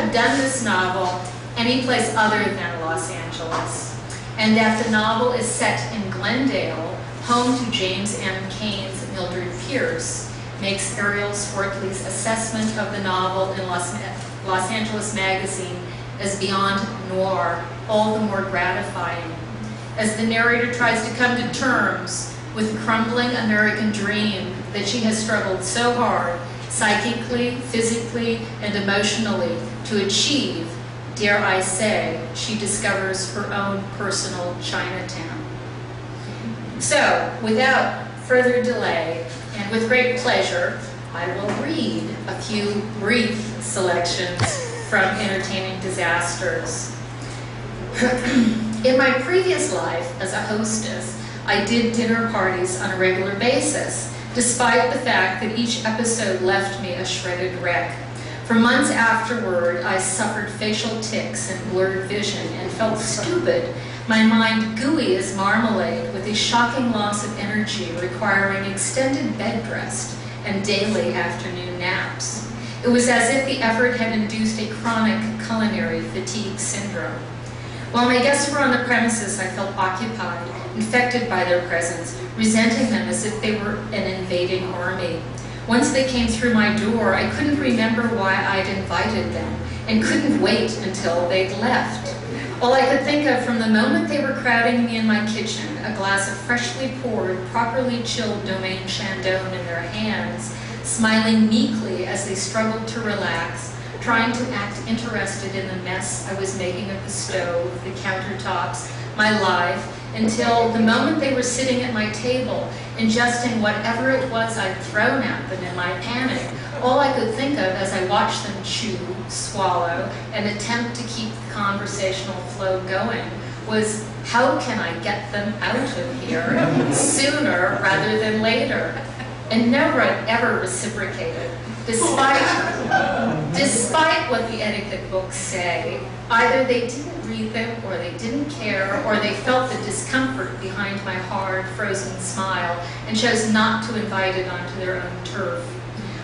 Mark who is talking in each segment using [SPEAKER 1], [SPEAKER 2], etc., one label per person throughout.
[SPEAKER 1] have done this novel any place other than Los Angeles, and that the novel is set in Glendale, home to James M. Cain's Mildred Pierce, makes Ariel Swartley's assessment of the novel in Los Angeles Magazine as beyond noir all the more gratifying, as the narrator tries to come to terms with the crumbling American dream that she has struggled so hard, psychically, physically, and emotionally, to achieve. Dare I say, she discovers her own personal Chinatown. So, without further delay, and with great pleasure, I will read a few brief selections from Entertaining Disasters. In my previous life as a hostess, I did dinner parties on a regular basis, despite the fact that each episode left me a shredded wreck. For months afterward, I suffered facial tics and blurred vision and felt stupid, my mind gooey as marmalade with a shocking loss of energy requiring extended bed rest and daily afternoon naps. It was as if the effort had induced a chronic culinary fatigue syndrome. While my guests were on the premises, I felt occupied, infected by their presence, resenting them as if they were an invading army. Once they came through my door, I couldn't remember why I'd invited them, and couldn't wait until they'd left. All I could think of from the moment they were crowding me in my kitchen, a glass of freshly poured, properly chilled Domaine Chandon in their hands, smiling meekly as they struggled to relax, trying to act interested in the mess I was making of the stove, the countertops, my life, until the moment they were sitting at my table, ingesting whatever it was I'd thrown at them in my panic. All I could think of as I watched them chew, swallow, and attempt to keep the conversational flow going was, how can I get them out of here sooner rather than later? And no one ever reciprocated. Despite what the etiquette books say, either they didn't read them, or they didn't care, or they felt the discomfort behind my hard, frozen smile and chose not to invite it onto their own turf.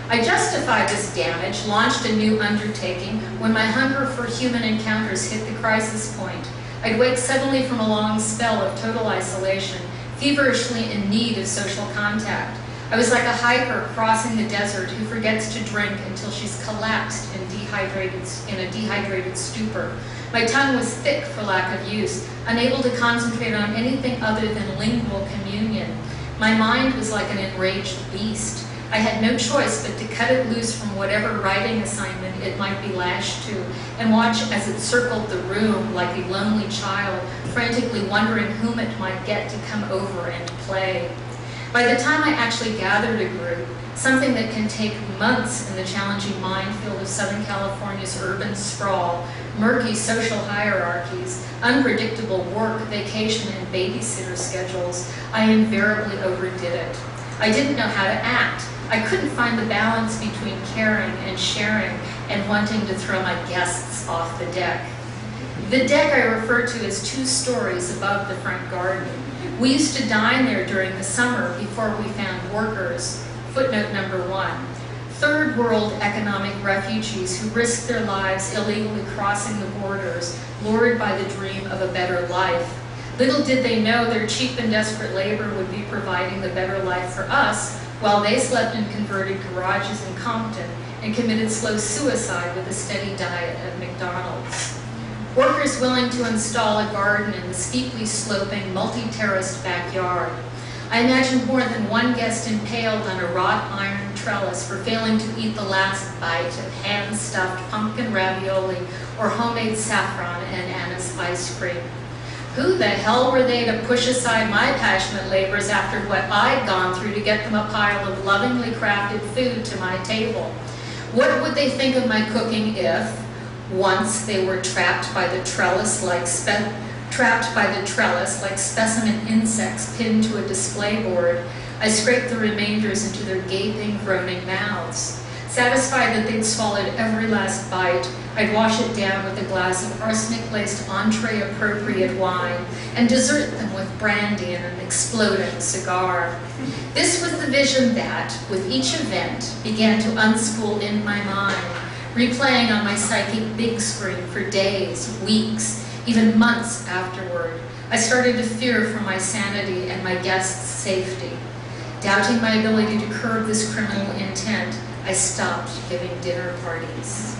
[SPEAKER 1] I justified this damage, launched a new undertaking, when my hunger for human encounters hit the crisis point. I'd wake suddenly from a long spell of total isolation, feverishly in need of social contact. I was like a hiker crossing the desert who forgets to drink until she's collapsed in a dehydrated stupor. My tongue was thick for lack of use, unable to concentrate on anything other than lingual communion. My mind was like an enraged beast. I had no choice but to cut it loose from whatever writing assignment it might be lashed to, and watch as it circled the room like a lonely child, frantically wondering whom it might get to come over and play. By the time I actually gathered a group, something that can take months in the challenging minefield of Southern California's urban sprawl, murky social hierarchies, unpredictable work, vacation, and babysitter schedules, I invariably overdid it. I didn't know how to act. I couldn't find the balance between caring and sharing and wanting to throw my guests off the deck. The deck I refer to as 2 stories above the front garden. We used to dine there during the summer before we found workers. Footnote number 1. Third world economic refugees who risked their lives illegally crossing the borders, lured by the dream of a better life. Little did they know their cheap and desperate labor would be providing the better life for us, while they slept in converted garages in Compton and committed slow suicide with a steady diet at McDonald's. Workers willing to install a garden in the steeply sloping, multi-terraced backyard. I imagined more than one guest impaled on a wrought iron trellis for failing to eat the last bite of hand-stuffed pumpkin ravioli or homemade saffron and anise ice cream. Who the hell were they to push aside my passionate labors after what I'd gone through to get them a pile of lovingly crafted food to my table? What would they think of my cooking if, once they were trapped by the trellis like specimen insects pinned to a display board, I scraped the remainders into their gaping, groaning mouths? Satisfied that they'd swallowed every last bite, I'd wash it down with a glass of arsenic-laced entree-appropriate wine and desert them with brandy and an exploding cigar. This was the vision that, with each event, began to unspool in my mind, replaying on my psychic big screen for days, weeks, even months afterward. I started to fear for my sanity and my guests' safety. Doubting my ability to curb this criminal intent, I stopped giving dinner parties.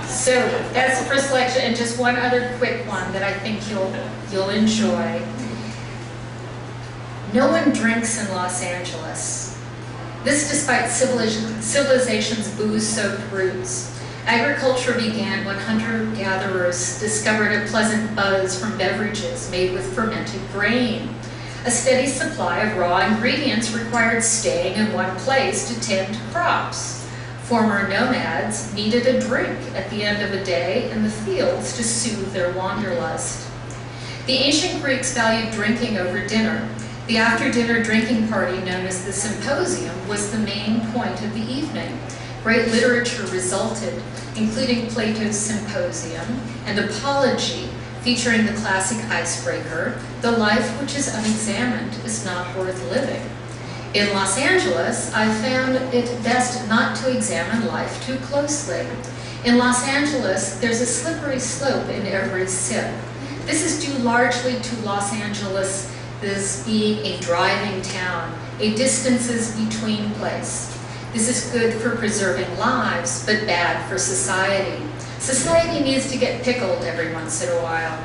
[SPEAKER 1] So that's the first lecture, and just one other quick one that I think you'll enjoy. No one drinks in Los Angeles. This despite civilization's booze-soaked roots. Agriculture began when hunter-gatherers discovered a pleasant buzz from beverages made with fermented grain. A steady supply of raw ingredients required staying in one place to tend crops. Former nomads needed a drink at the end of a day in the fields to soothe their wanderlust. The ancient Greeks valued drinking over dinner. The after-dinner drinking party, known as the symposium, was the main point of the evening. Great literature resulted, including Plato's Symposium and Apology, featuring the classic icebreaker, "The life which is unexamined is not worth living." In Los Angeles, I found it best not to examine life too closely. In Los Angeles, there's a slippery slope in every sip. This is due largely to Los Angeles being a driving town, a distances between place. This is good for preserving lives, but bad for society. Society needs to get pickled every once in a while.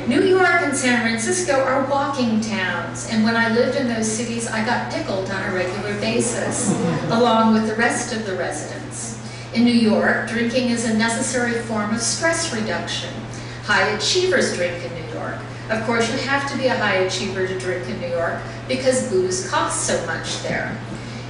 [SPEAKER 1] New York and San Francisco are walking towns, and when I lived in those cities, I got pickled on a regular basis, along with the rest of the residents. In New York, drinking is a necessary form of stress reduction. High achievers drink in New York. Of course, you have to be a high achiever to drink in New York because booze costs so much there.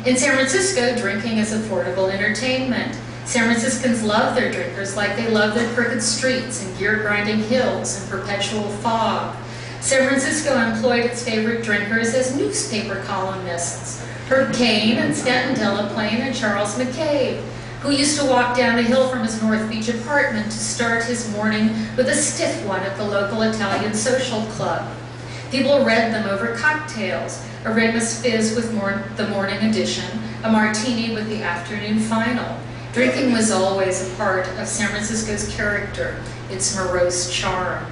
[SPEAKER 1] In San Francisco, drinking is affordable entertainment. San Franciscans love their drinkers like they love their crooked streets and gear-grinding hills and perpetual fog. San Francisco employed its favorite drinkers as newspaper columnists, Herb Cain and Stanton Delaplane and Charles McCabe, who used to walk down the hill from his North Beach apartment to start his morning with a stiff one at the local Italian social club. People read them over cocktails, a Remus Fizz with the morning edition, a martini with the afternoon final. Drinking was always a part of San Francisco's character, its morose charm.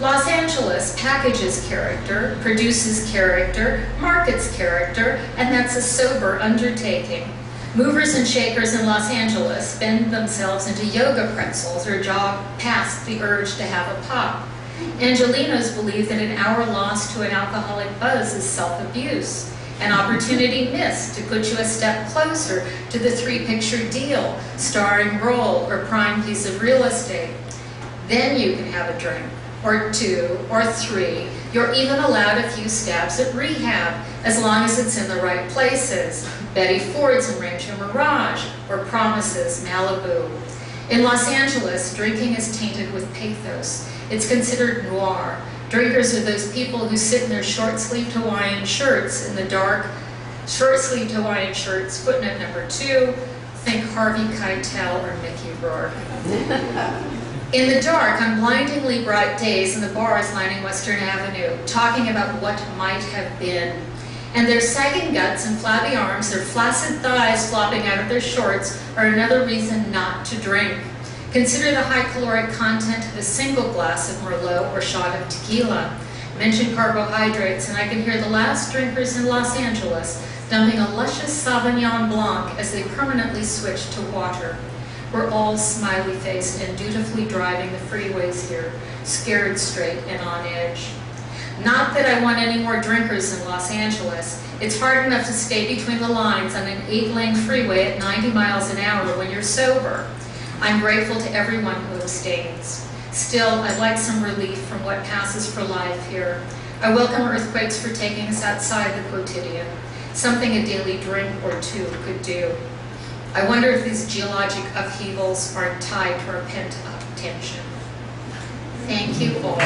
[SPEAKER 1] Los Angeles packages character, produces character, markets character, and that's a sober undertaking. Movers and shakers in Los Angeles bend themselves into yoga pretzels or jog past the urge to have a pop. Angelinos believe that an hour lost to an alcoholic buzz is self-abuse, an opportunity missed to put you a step closer to the three-picture deal, starring role, or prime piece of real estate. Then you can have a drink, or two, or three. You're even allowed a few stabs at rehab, as long as it's in the right places. Betty Ford's in Rancho Mirage, or Promises, Malibu. In Los Angeles, drinking is tainted with pathos. It's considered noir. Drinkers are those people who sit in their short-sleeved Hawaiian shirts in the dark. Short-sleeved Hawaiian shirts, footnote number 2, think Harvey Keitel or Mickey Rourke. In the dark, on blindingly bright days in the bars lining Western Avenue, talking about what might have been. And their sagging guts and flabby arms, their flaccid thighs flopping out of their shorts are another reason not to drink. Consider the high caloric content of a single glass of Merlot or shot of tequila. Mention carbohydrates, and I can hear the last drinkers in Los Angeles dumping a luscious Sauvignon Blanc as they permanently switch to water. We're all smiley-faced and dutifully driving the freeways here, scared straight and on edge. Not that I want any more drinkers in Los Angeles. It's hard enough to stay between the lines on an 8-lane freeway at 90 miles an hour when you're sober. I'm grateful to everyone who abstains. Still, I'd like some relief from what passes for life here. I welcome earthquakes for taking us outside the quotidian, something a daily drink or two could do. I wonder if these geologic upheavals are tied to our pent-up tension. Thank you all.